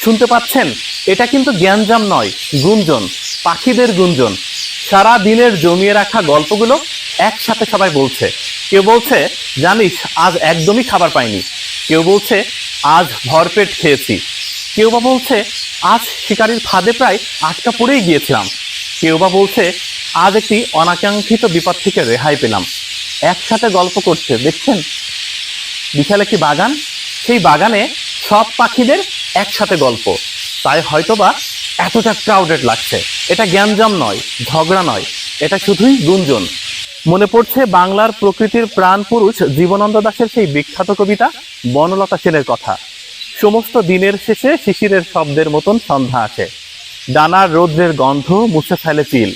শুনতে পাচ্ছেন? এটা কিন্তু জ্ঞানজাম নয়, গুঞ্জন, পাখিদের গুঞ্জন। সারা দিনের জমিয়ে রাখা গল্পগুলো একসাথে সবাই বলছে। কেউ বলছে, জানিস আজ একদমই খাবার পাইনি। কেউ বলছে, আজ ভরপেট খেয়েছি। কেউ বা বলছে, আজ শিকারীর ফাঁদে প্রায় আটকা পড়েই গিয়েছিলাম। কেউ বা বলছে, আজ একটি অনাকাঙ্ক্ষিত বিপদ থেকে রেহাই পেলাম। একসাথে গল্প করছে, দেখছেন? বিশাল একটি বাগান, সেই বাগানে সব পাখিদের একসাথে গল্প। তাই হয়তোবা এতটা ক্রাউডেড লাগছে। এটা জ্ঞানজাম নয়, ঝগড়া নয়, এটা শুধুই গুঞ্জন। মনে পড়ছে বাংলার প্রকৃতির প্রাণ পুরুষ জীবনানন্দ দাশের সেই বিখ্যাত কবিতা বনলতা সেনের কথা। সমস্ত দিনের শেষে শিশিরের শব্দের মতন সন্ধ্যা আসে, ডানার রৌদ্রের গন্ধ মুছে ফেলে চিল,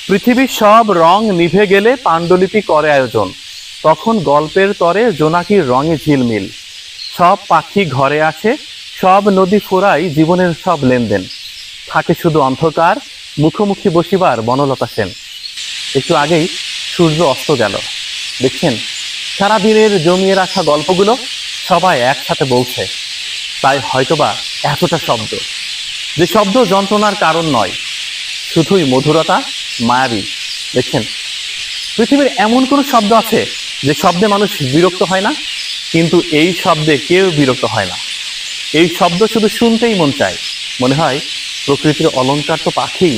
পৃথিবীর সব রং নিভে গেলে পাণ্ডুলিপি করে আয়োজন, তখন গল্পের তরে জোনাকির রঙে ঝিলমিল, সব পাখি ঘরে আসে, সব নদী ফোরাই জীবনের সব লেনদেন, থাকে শুধু অন্ধকার, মুখোমুখি বসিবার বনলতা সেন। একটু আগেই সূর্য অস্ত গেল, দেখছেন? সারাদিনের জমিয়ে রাখা গল্পগুলো সবাই একসাথে বলছে। তাই হয়তোবা এতটা শব্দ, যে শব্দ যন্ত্রণার কারণ নয়, শুধুই মধুরতা, মায়াবী। দেখছেন, পৃথিবীর এমন কোনো শব্দ আছে যে শব্দে মানুষ বিরক্ত হয় না? কিন্তু এই শব্দে কেউ বিরক্ত হয় না। এই শব্দ শুধু শুনতেই মন চায়। মনে হয় প্রকৃতির অলংকার তো পাখি,